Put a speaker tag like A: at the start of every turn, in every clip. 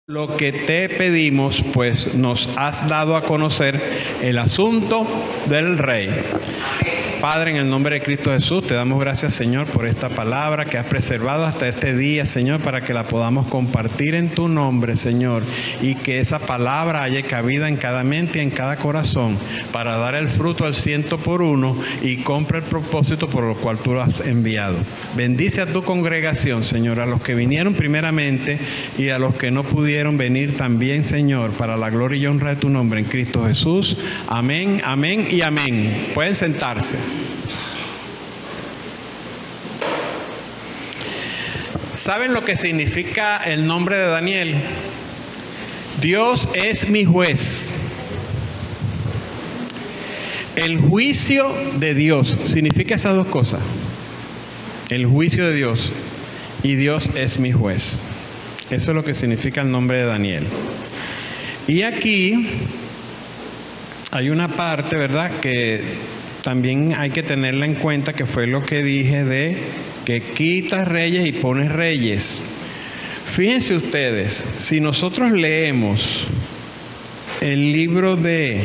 A: Lo que te pedimos, pues nos has dado a conocer el asunto del Rey. Padre, en el nombre de Cristo Jesús, te damos gracias, Señor, por esta palabra que has preservado hasta este día, Señor, para que la podamos compartir en tu nombre, Señor, y que esa palabra haya cabida en cada mente y en cada corazón, para dar el fruto al 100 por 1 y cumpla el propósito por lo cual tú lo has enviado. Bendice a tu congregación, Señor, a los que vinieron primeramente y a los que no pudieron venir también, Señor, para la gloria y honra de tu nombre en Cristo Jesús. Amén, amén y amén. Pueden sentarse. ¿Saben lo que significa el nombre de Daniel? Dios es mi juez. El juicio de Dios significa esas dos cosas. El juicio de Dios y Dios es mi juez. Eso es lo que significa el nombre de Daniel. Y aquí hay una parte, ¿verdad?, que también hay que tenerla en cuenta, que fue lo que dije de que quitas reyes y pones reyes. Fíjense ustedes, si nosotros leemos el libro de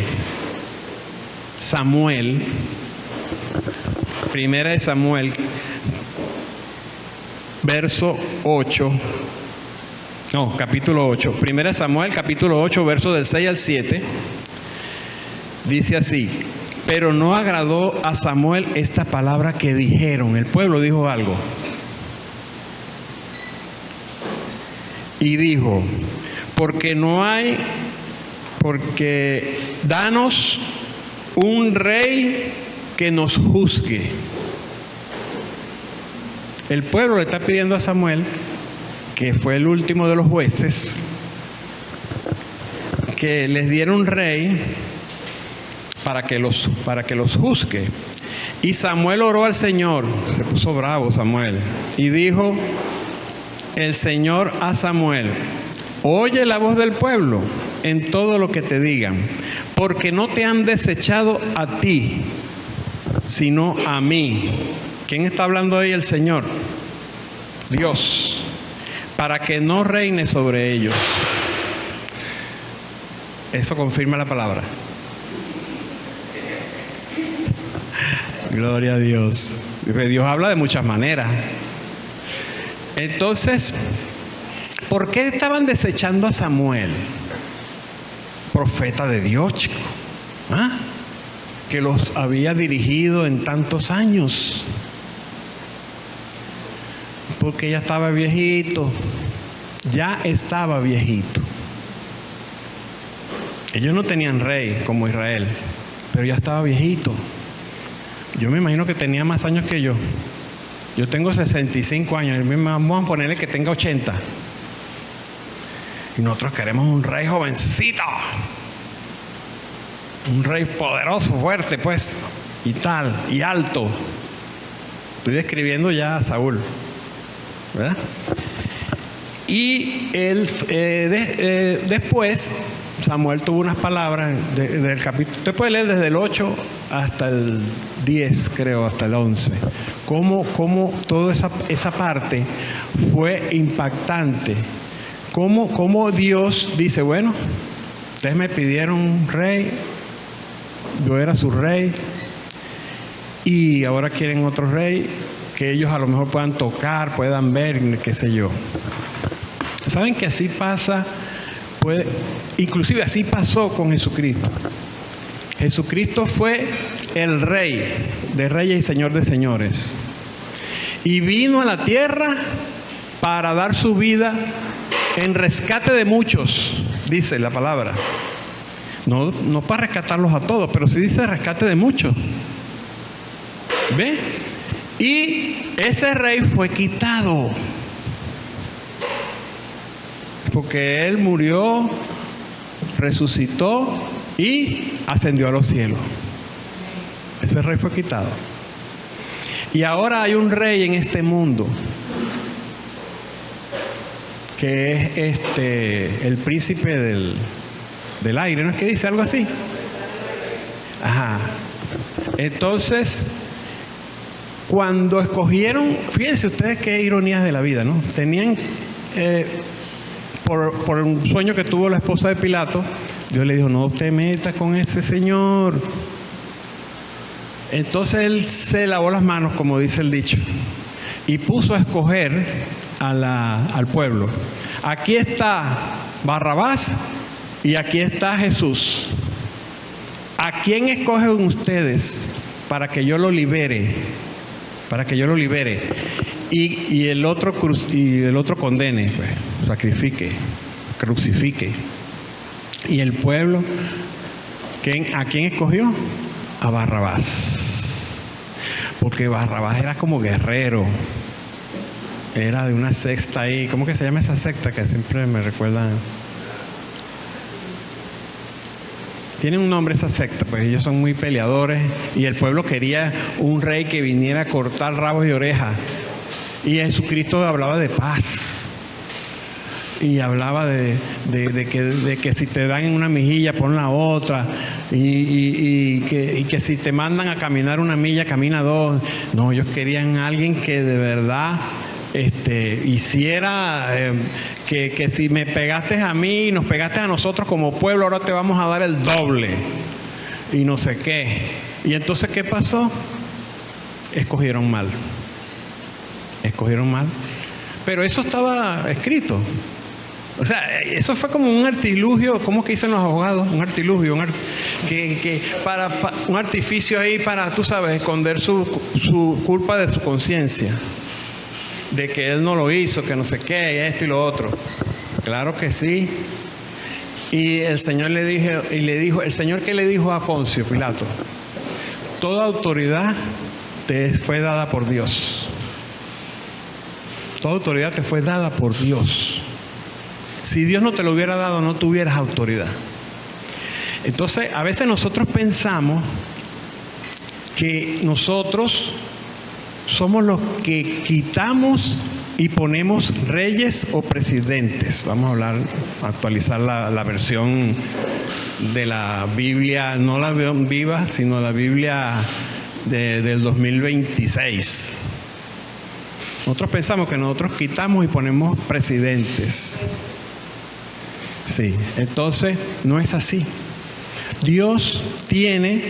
A: Samuel, Primera de Samuel, capítulo 8, Primera de Samuel, capítulo 8, versos del 6 al 7, dice así: pero no agradó a Samuel esta palabra que dijeron. El pueblo dijo algo. Y dijo: porque danos un rey que nos juzgue. El pueblo le está pidiendo a Samuel, que fue el último de los jueces, que les diera un rey para que los juzgue. Y Samuel oró al Señor. Se puso bravo Samuel y dijo el Señor a Samuel: oye la voz del pueblo en todo lo que te digan, porque no te han desechado a ti, sino a mí. ¿Quién está hablando ahí? El Señor, Dios, para que no reine sobre ellos. Eso confirma la palabra. Gloria a Dios. Dios habla de muchas maneras. Entonces, ¿por qué estaban desechando a Samuel? Profeta de Dios, chico, que los había dirigido en tantos años. Porque ya estaba viejito. Ya estaba viejito. Ellos no tenían rey como Israel, pero ya estaba viejito. Yo me imagino que tenía más años que yo. Yo tengo 65 años. Vamos a ponerle que tenga 80. Y nosotros queremos un rey jovencito. Un rey poderoso, fuerte, pues. Y tal, y alto. Estoy describiendo ya a Saúl, ¿verdad? Y él, después, Samuel tuvo unas palabras del capítulo. Usted puede leer desde el 8 hasta el 10, creo, hasta el 11. Cómo toda esa parte fue impactante. Cómo Dios dice: bueno, ustedes me pidieron un rey, yo era su rey, y ahora quieren otro rey que ellos a lo mejor puedan tocar, puedan ver, qué sé yo. ¿Saben que así pasa? Inclusive así pasó con Jesucristo. Jesucristo fue el Rey de reyes y Señor de señores. Y vino a la tierra para dar su vida en rescate de muchos, dice la palabra. No para rescatarlos a todos, pero sí dice rescate de muchos. ¿Ve? Y ese rey fue quitado. Porque Él murió, resucitó y ascendió a los cielos. Ese rey fue quitado. Y ahora hay un rey en este mundo, que es el príncipe del aire, ¿no es que dice algo así? Ajá. Entonces, cuando escogieron, fíjense ustedes qué ironías de la vida, ¿no? Tenían por un sueño que tuvo la esposa de Pilato, Dios le dijo, no te metas con este señor. Entonces él se lavó las manos, como dice el dicho, y puso a escoger al pueblo. Aquí está Barrabás y aquí está Jesús. ¿A quién escogen ustedes para que yo lo libere? Para que yo lo libere. Y el otro condene, pues, sacrifique, crucifique. Y el pueblo, ¿a quién escogió? A Barrabás. Porque Barrabás era como guerrero. Era de una secta ahí. ¿Cómo que se llama esa secta que siempre me recuerdan? Tienen un nombre esa secta, pues ellos son muy peleadores y el pueblo quería un rey que viniera a cortar rabos y orejas. Y Jesucristo hablaba de paz. Y hablaba de que si te dan en una mejilla, pon la otra. Y que si te mandan a caminar una milla, camina dos. No, ellos querían a alguien que de verdad hiciera que si me pegaste a mí y nos pegaste a nosotros como pueblo, ahora te vamos a dar el doble. Y no sé qué. Y entonces, ¿qué pasó? Escogieron mal. Escogieron mal. Pero eso estaba escrito. O sea, eso fue como un artilugio, ¿cómo que dicen los abogados? Un artilugio, un artificio ahí para, tú sabes, esconder su culpa de su conciencia. De que él no lo hizo, que no sé qué, esto y lo otro. Claro que sí. Y el Señor le dijo, el Señor, ¿qué le dijo a Poncio Pilato? Toda autoridad te fue dada por Dios. Toda autoridad te fue dada por Dios. Si Dios no te lo hubiera dado, no tuvieras autoridad. Entonces, a veces nosotros pensamos que nosotros somos los que quitamos y ponemos reyes o presidentes. Vamos a actualizar la versión de la Biblia, no la viva, sino la Biblia del 2026. Nosotros pensamos que nosotros quitamos y ponemos presidentes. Sí, entonces no es así. Dios tiene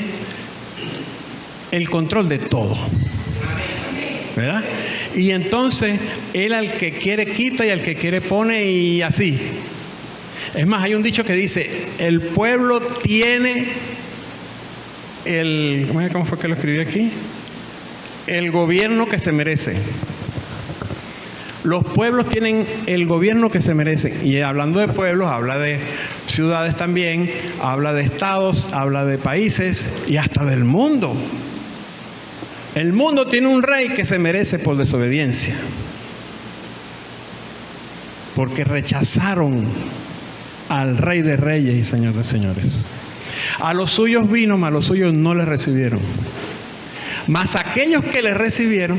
A: el control de todo, ¿verdad? Y entonces Él al que quiere quita y al que quiere pone, y así. Es más, hay un dicho que dice, el pueblo tiene ¿cómo fue que lo escribí aquí? El gobierno que se merece. Los pueblos tienen el gobierno que se merecen. Y hablando de pueblos, habla de ciudades también, habla de estados, habla de países y hasta del mundo. El mundo tiene un rey que se merece por desobediencia. Porque rechazaron al Rey de Reyes y Señor de Señores. A los suyos vino, mas a los suyos no les recibieron. Mas a aquellos que les recibieron,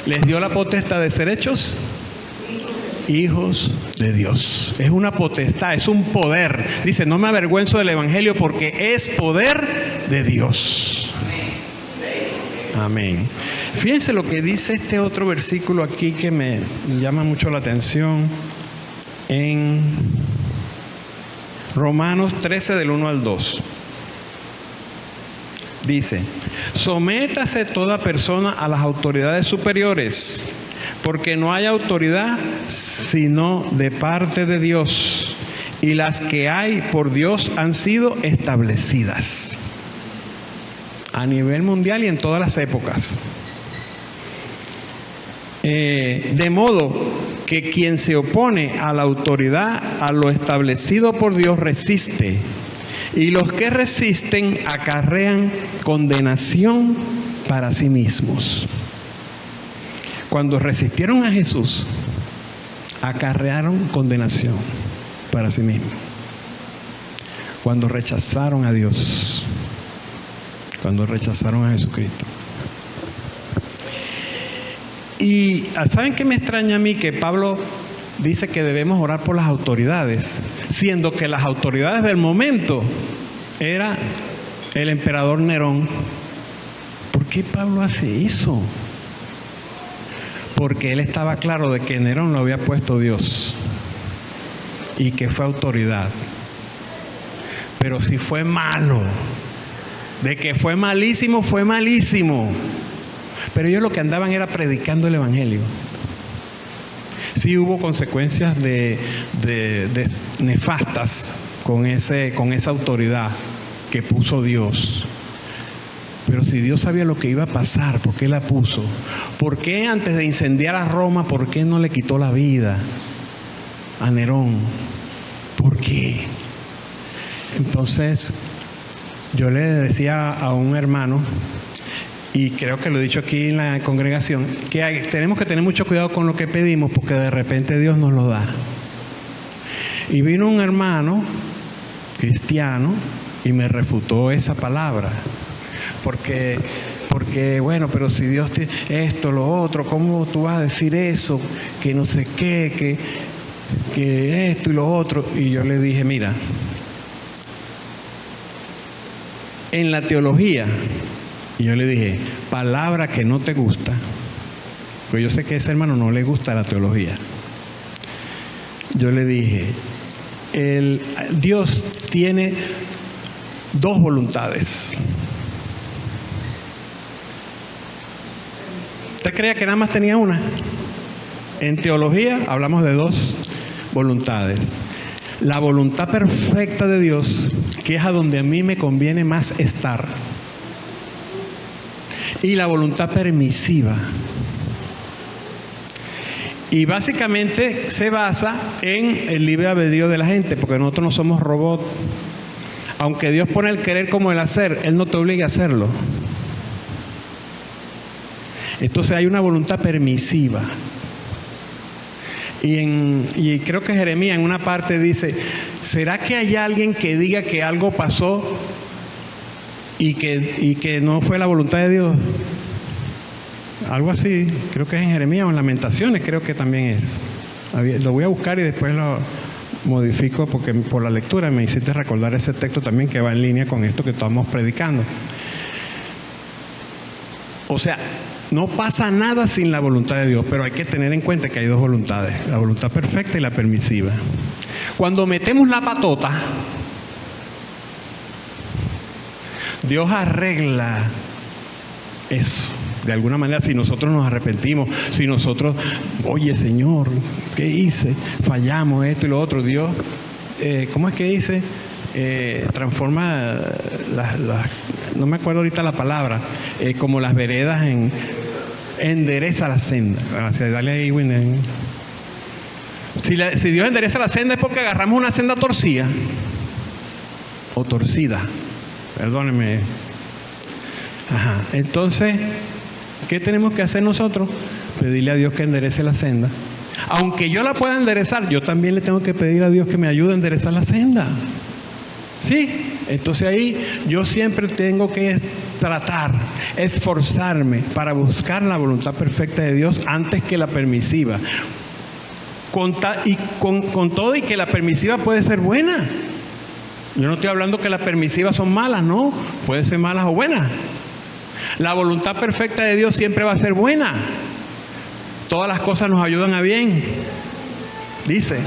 A: les dio la potestad de ser hechos hijos de Dios. Es una potestad, es un poder. Dice, no me avergüenzo del Evangelio porque es poder de Dios. Amén. Fíjense lo que dice este otro versículo aquí que me llama mucho la atención. En Romanos 13 del 1 al 2. Dice, sométase toda persona a las autoridades superiores, porque no hay autoridad sino de parte de Dios, y las que hay por Dios han sido establecidas a nivel mundial y en todas las épocas. De modo que quien se opone a la autoridad, a lo establecido por Dios, resiste. Y los que resisten acarrean condenación para sí mismos. Cuando resistieron a Jesús, acarrearon condenación para sí mismos. Cuando rechazaron a Dios, cuando rechazaron a Jesucristo. Y ¿saben qué me extraña a mí? Que Pablo dice que debemos orar por las autoridades, siendo que las autoridades del momento era el emperador Nerón. ¿Por qué Pablo hace eso? Porque él estaba claro de que Nerón lo había puesto Dios. y que fue autoridad. Pero si fue malo, de que fue malísimo, fue malísimo. Pero ellos lo que andaban era predicando el Evangelio. Sí hubo consecuencias de nefastas con esa autoridad que puso Dios. Pero si Dios sabía lo que iba a pasar, ¿por qué la puso? ¿Por qué antes de incendiar a Roma, por qué no le quitó la vida a Nerón? ¿Por qué? Entonces, yo le decía a un hermano, y creo que lo he dicho aquí en la congregación, que tenemos que tener mucho cuidado con lo que pedimos, porque de repente Dios nos lo da. Y vino un hermano cristiano y me refutó esa palabra. Porque bueno, pero si Dios tiene esto, lo otro, ¿cómo tú vas a decir eso? Que no sé qué, que esto y lo otro. Y yo le dije, mira, en la teología, y yo le dije, palabra que no te gusta, pues yo sé que a ese hermano no le gusta la teología. Yo le dije, Dios tiene dos voluntades. ¿Usted creía que nada más tenía una? En teología hablamos de dos voluntades. La voluntad perfecta de Dios, que es a donde a mí me conviene más estar. Y la voluntad permisiva. Y básicamente se basa en el libre albedrío de la gente, porque nosotros no somos robots. Aunque Dios pone el querer como el hacer, Él no te obliga a hacerlo. Entonces hay una voluntad permisiva. Y creo que Jeremías en una parte dice, ¿será que hay alguien que diga que algo pasó y que no fue la voluntad de Dios? Algo así, creo que es en Jeremías o en Lamentaciones, creo que también es. Lo voy a buscar y después lo modifico, porque por la lectura me hiciste recordar ese texto también que va en línea con esto que estamos predicando. O sea, no pasa nada sin la voluntad de Dios, pero hay que tener en cuenta que hay dos voluntades, la voluntad perfecta y la permisiva. Cuando metemos la patota, Dios arregla eso. De alguna manera, si nosotros nos arrepentimos, si nosotros, oye Señor, ¿qué hice? Fallamos esto y lo otro. Dios, ¿cómo es que dice? Transforma no me acuerdo ahorita la palabra, como las veredas endereza la senda. Gracias, dale ahí, Winner. Si Dios endereza la senda es porque agarramos una senda torcida o torcida, perdónenme. Ajá. Entonces, ¿qué tenemos que hacer nosotros? Pedirle a Dios que enderece la senda. Aunque yo la pueda enderezar, yo también le tengo que pedir a Dios que me ayude a enderezar la senda. ¿Sí? Entonces ahí yo siempre tengo que tratar, esforzarme para buscar la voluntad perfecta de Dios antes que la permisiva. Con todo y que la permisiva puede ser buena. Yo no estoy hablando que las permisivas son malas, no. Pueden ser malas o buenas. La voluntad perfecta de Dios siempre va a ser buena. Todas las cosas nos ayudan a bien. Dice,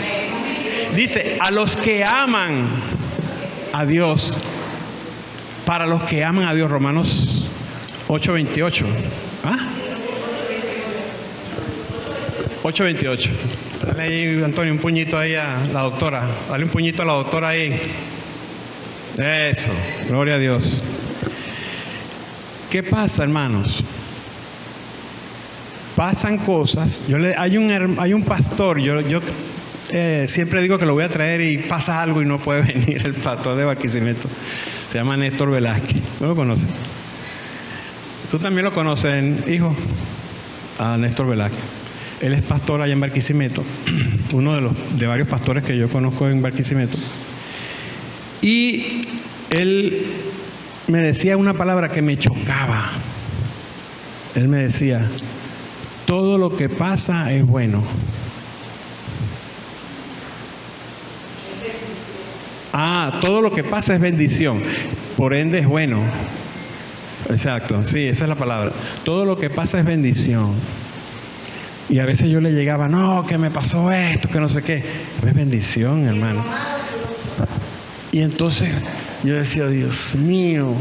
A: a los que aman a Dios, para los que aman a Dios, Romanos 8:28. ¿Ah? 8:28. Dale ahí, Antonio, un puñito ahí a la doctora. Dale un puñito a la doctora ahí. Eso, gloria a Dios. ¿Qué pasa, hermanos? Pasan cosas. Hay un pastor, yo siempre digo que lo voy a traer y pasa algo y no puede venir, el pastor de Barquisimeto. Se llama Néstor Velázquez. ¿No lo conoces? Tú también lo conoces, hijo, a Néstor Velázquez. Él es pastor allá en Barquisimeto, uno de varios pastores que yo conozco en Barquisimeto. Y él me decía una palabra que me chocaba. Él me decía, todo lo que pasa es bueno. Todo lo que pasa es bendición, por ende es bueno. Exacto, sí, esa es la palabra. Todo lo que pasa es bendición. Y a veces yo le llegaba, no, que me pasó esto, que no sé qué. Es bendición, hermano. Y entonces yo decía, Dios mío,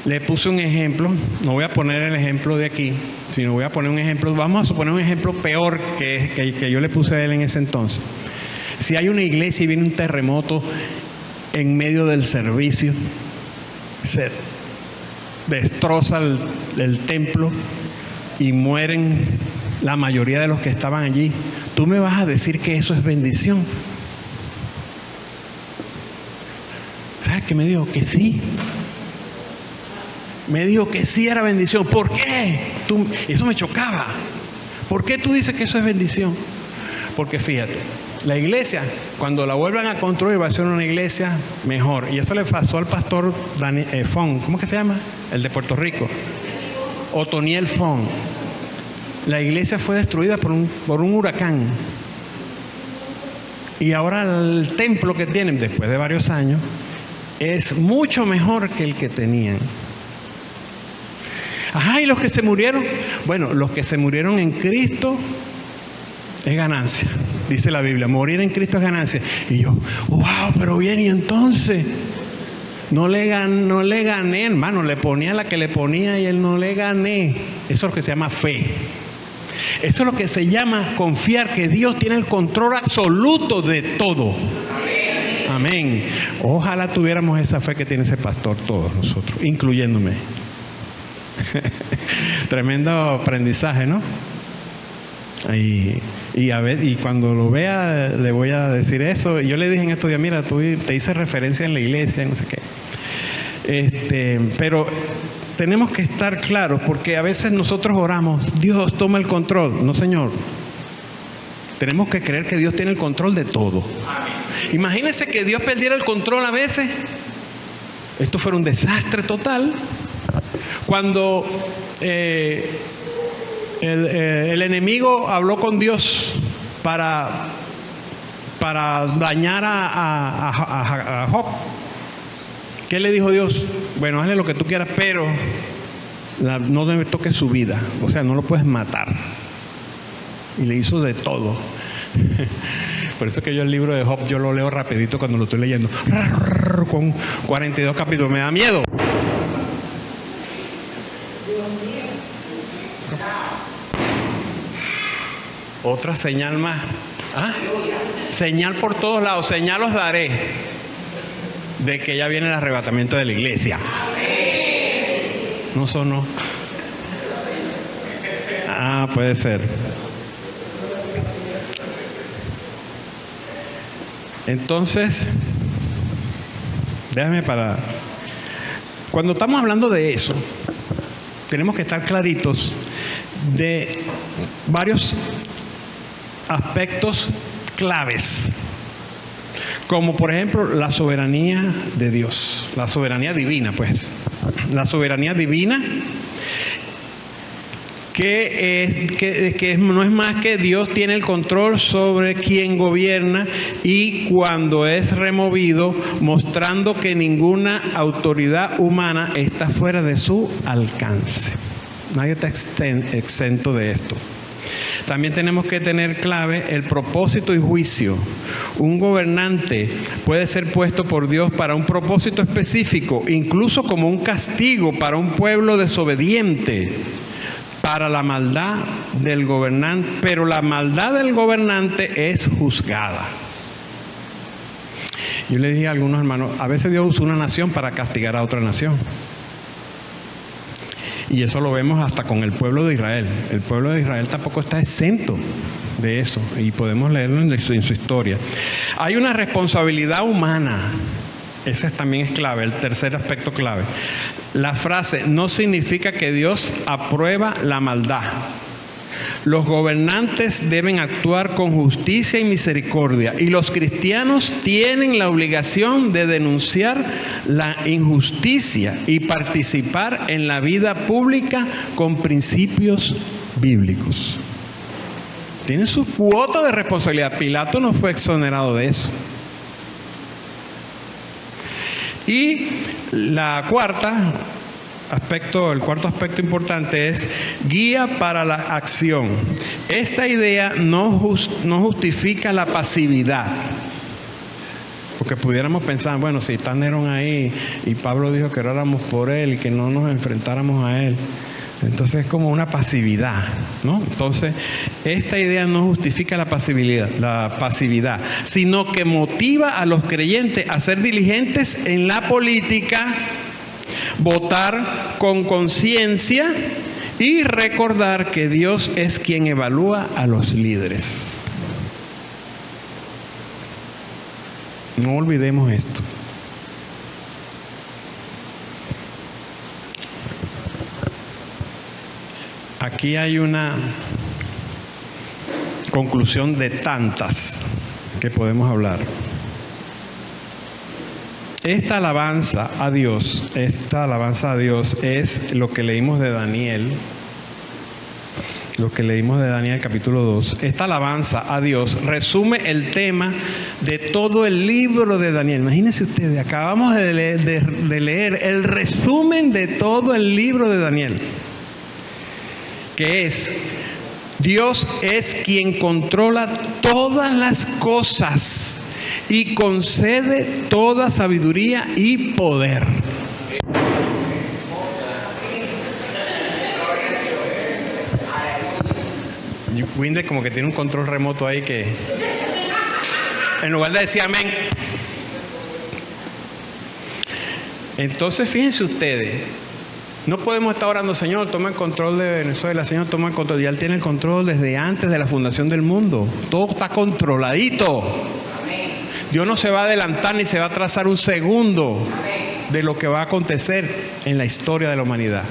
A: le puse un ejemplo. No voy a poner el ejemplo de aquí, sino voy a poner un ejemplo. Vamos a suponer un ejemplo peor que yo le puse a él en ese entonces. Si hay una iglesia y viene un terremoto en medio del servicio, se destroza el templo y mueren la mayoría de los que estaban allí, ¿tú me vas a decir que eso es bendición? ¿Sabes qué me dijo? Que sí. Me dijo que sí era bendición. ¿Por qué? Eso me chocaba. ¿Por qué tú dices que eso es bendición? Porque fíjate, la iglesia, cuando la vuelvan a construir, va a ser una iglesia mejor. Y eso le pasó al pastor Fong. ¿Cómo que se llama? El de Puerto Rico. Otoniel Fong. La iglesia fue destruida por un huracán. Y ahora el templo que tienen, después de varios años, es mucho mejor que el que tenían. Ajá, ¿y los que se murieron? Bueno, los que se murieron en Cristo es ganancia. Dice la Biblia, morir en Cristo es ganancia. Y yo, wow, pero bien, y entonces no le gané, hermano, le ponía la que le ponía y él no le gané. Eso es lo que se llama fe. Eso es lo que se llama confiar que Dios tiene el control absoluto de todo. Amén. Ojalá tuviéramos esa fe que tiene ese pastor, todos nosotros, incluyéndome. Tremendo aprendizaje, ¿no? Y cuando lo vea le voy a decir eso. Yo le dije en estos días, mira, tú te hice referencia en la iglesia, no sé qué. Pero tenemos que estar claros, porque a veces nosotros oramos, Dios toma el control. No, Señor. Tenemos que creer que Dios tiene el control de todo. Imagínense que Dios perdiera el control a veces. Esto fuera un desastre total. Cuando el enemigo habló con Dios para dañar a Job, ¿qué le dijo Dios? Bueno, hazle lo que tú quieras, pero no me toques su vida. O sea, no lo puedes matar. Y le hizo de todo. Por eso que yo el libro de Job yo lo leo rapidito cuando lo estoy leyendo, con 42 capítulos. Me da miedo. Otra señal más. ¿Ah? Señal por todos lados. Señal os daré de que ya viene el arrebatamiento de la iglesia. No sonó. Ah, puede ser. Entonces, déjame parar. Cuando estamos hablando de eso, tenemos que estar claritos de varios aspectos claves, como por ejemplo la soberanía de Dios, la soberanía divina, pues. La soberanía divina que no es más que Dios tiene el control sobre quien gobierna y cuando es removido, mostrando que ninguna autoridad humana está fuera de su alcance. Nadie está exento de esto. También tenemos que tener clave el propósito y juicio. Un gobernante puede ser puesto por Dios para un propósito específico, incluso como un castigo para un pueblo desobediente, para la maldad del gobernante, pero la maldad del gobernante es juzgada. Yo le dije a algunos hermanos, a veces Dios usa una nación para castigar a otra nación. Y eso lo vemos hasta con el pueblo de Israel. El pueblo de Israel tampoco está exento de eso. Y podemos leerlo en su historia. Hay una responsabilidad humana. Ese también es clave, el tercer aspecto clave. La frase no significa que Dios aprueba la maldad. Los gobernantes deben actuar con justicia y misericordia, y los cristianos tienen la obligación de denunciar la injusticia y participar en la vida pública con principios bíblicos. Tienen su cuota de responsabilidad. Pilato no fue exonerado de eso. Y la cuarta, el cuarto aspecto importante es guía para la acción. Esta idea no justifica la pasividad. Porque pudiéramos pensar, bueno, si está Nerón ahí y Pablo dijo que oráramos por él y que no nos enfrentáramos a él, entonces es como una pasividad, ¿no? Entonces, esta idea no justifica la pasividad, sino que motiva a los creyentes a ser diligentes en la política, votar con conciencia y recordar que Dios es quien evalúa a los líderes. No olvidemos esto. Aquí hay una conclusión de tantas que podemos hablar. Esta alabanza a Dios es lo que leímos de Daniel. Lo que leímos de Daniel capítulo 2, esta alabanza a Dios resume el tema de todo el libro de Daniel. Imagínense ustedes, acabamos de leer el resumen de todo el libro de Daniel, que es: Dios es quien controla todas las cosas y concede toda sabiduría y poder. Windows como que tiene un control remoto ahí que en lugar de decir amén. Entonces fíjense ustedes, no podemos estar orando, Señor, toma el control de Venezuela, Señor, toma el control. Ya Él tiene el control desde antes de la fundación del mundo. Todo está controladito. Dios no se va a adelantar ni se va a atrasar un segundo de lo que va a acontecer en la historia de la humanidad.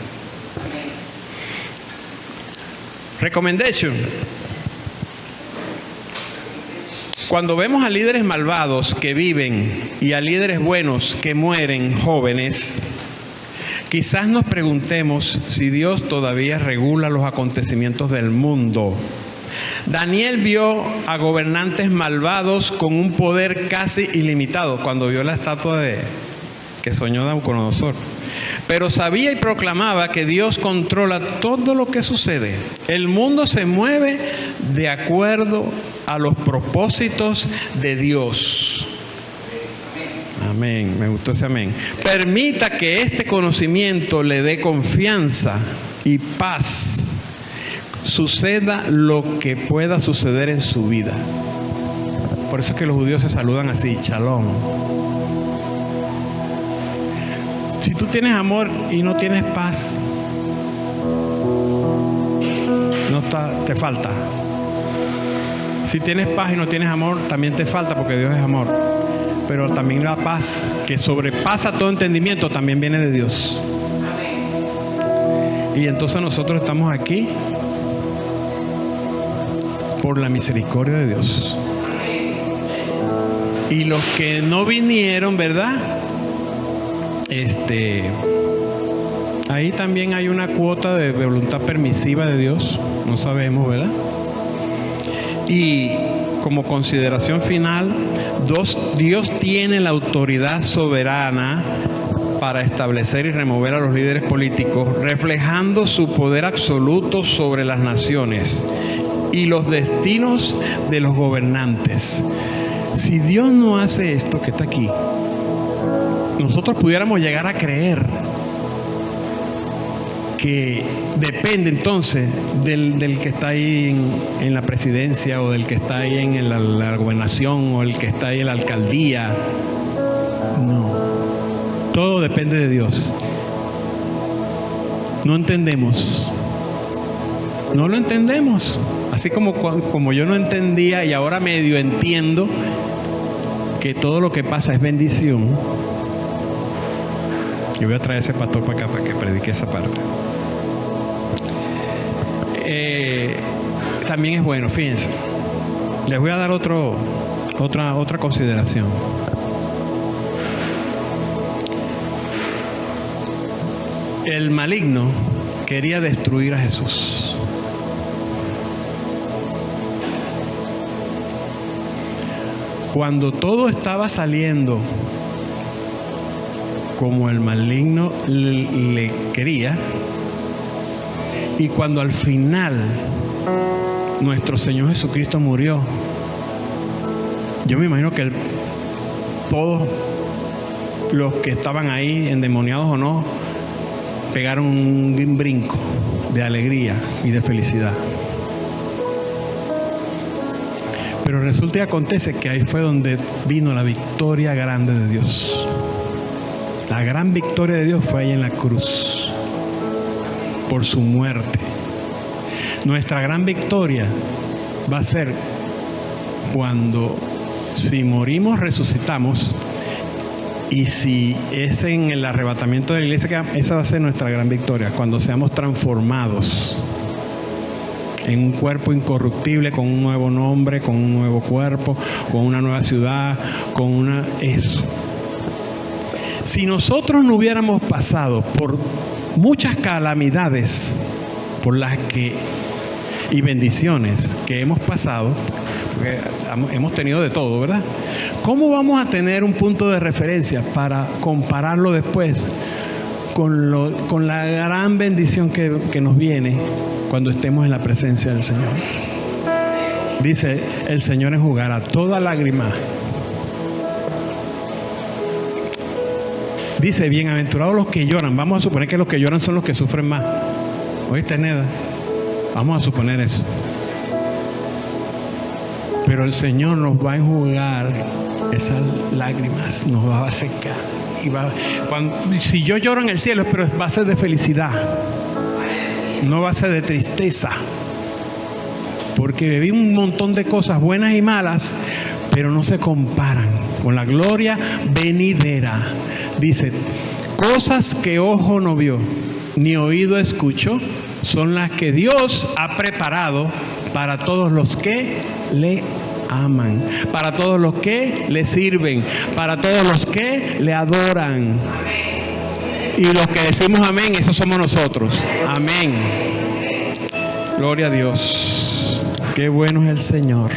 A: Recommendation. Cuando vemos a líderes malvados que viven y a líderes buenos que mueren jóvenes, quizás nos preguntemos si Dios todavía regula los acontecimientos del mundo. Daniel vio a gobernantes malvados con un poder casi ilimitado cuando vio la estatua que soñó Nabucodonosor. Pero sabía y proclamaba que Dios controla todo lo que sucede. El mundo se mueve de acuerdo a los propósitos de Dios. Amén, me gustó ese amén. Permita que este conocimiento le dé confianza y paz. Suceda lo que pueda suceder en su vida. Por eso es que los judíos se saludan así, shalom. Si tú tienes amor y no tienes paz, te falta. Si tienes paz y no tienes amor, también te falta, porque Dios es amor. Pero también la paz, que sobrepasa todo entendimiento, también viene de Dios. Y entonces nosotros estamos aquí por la misericordia de Dios. Y los que no vinieron, ¿verdad? Ahí también hay una cuota de voluntad permisiva de Dios, no sabemos, ¿verdad? Y como consideración final, Dios tiene la autoridad soberana para establecer y remover a los líderes políticos, reflejando su poder absoluto sobre las naciones y los destinos de los gobernantes. Si Dios no hace esto que está aquí, nosotros pudiéramos llegar a creer que depende entonces del que está ahí en la presidencia, o del que está ahí en la gobernación, o el que está ahí en la alcaldía. No, todo depende de Dios. No entendemos, no lo entendemos. Así como yo no entendía y ahora medio entiendo que todo lo que pasa es bendición. Yo voy a traer a ese pastor para acá para que predique esa parte. También es bueno, fíjense. Les voy a dar otra consideración. El maligno quería destruir a Jesús. Cuando todo estaba saliendo como el maligno le quería. Y cuando al final nuestro Señor Jesucristo murió, yo me imagino que todos los que estaban ahí, endemoniados o no, pegaron un brinco de alegría y de felicidad. Pero resulta y acontece que ahí fue donde vino la victoria grande de Dios. La gran victoria de Dios fue ahí en la cruz, por su muerte. Nuestra gran victoria va a ser cuando, si morimos, resucitamos, y si es en el arrebatamiento de la iglesia, esa va a ser nuestra gran victoria, cuando seamos transformados en un cuerpo incorruptible, con un nuevo nombre, con un nuevo cuerpo, con una nueva ciudad, con eso. Si nosotros no hubiéramos pasado por muchas calamidades por las que y bendiciones que hemos pasado, porque hemos tenido de todo, ¿verdad? ¿Cómo vamos a tener un punto de referencia para compararlo después con la gran bendición que nos viene cuando estemos en la presencia del Señor? Dice, el Señor enjugará toda lágrima. Dice, bienaventurados los que lloran. Vamos a suponer que los que lloran son los que sufren más. ¿Oíste, Neda? Vamos a suponer eso. Pero el Señor nos va a enjugar esas lágrimas, nos va a secar. Si yo lloro en el cielo, pero va a ser de felicidad, no va a ser de tristeza, porque viví un montón de cosas buenas y malas, pero no se comparan con la gloria venidera. Dice, cosas que ojo no vio, ni oído escuchó, son las que Dios ha preparado para todos los que le aman, para todos los que le sirven, para todos los que le adoran. Y los que decimos amén, esos somos nosotros. Amén. Gloria a Dios. Qué bueno es el Señor.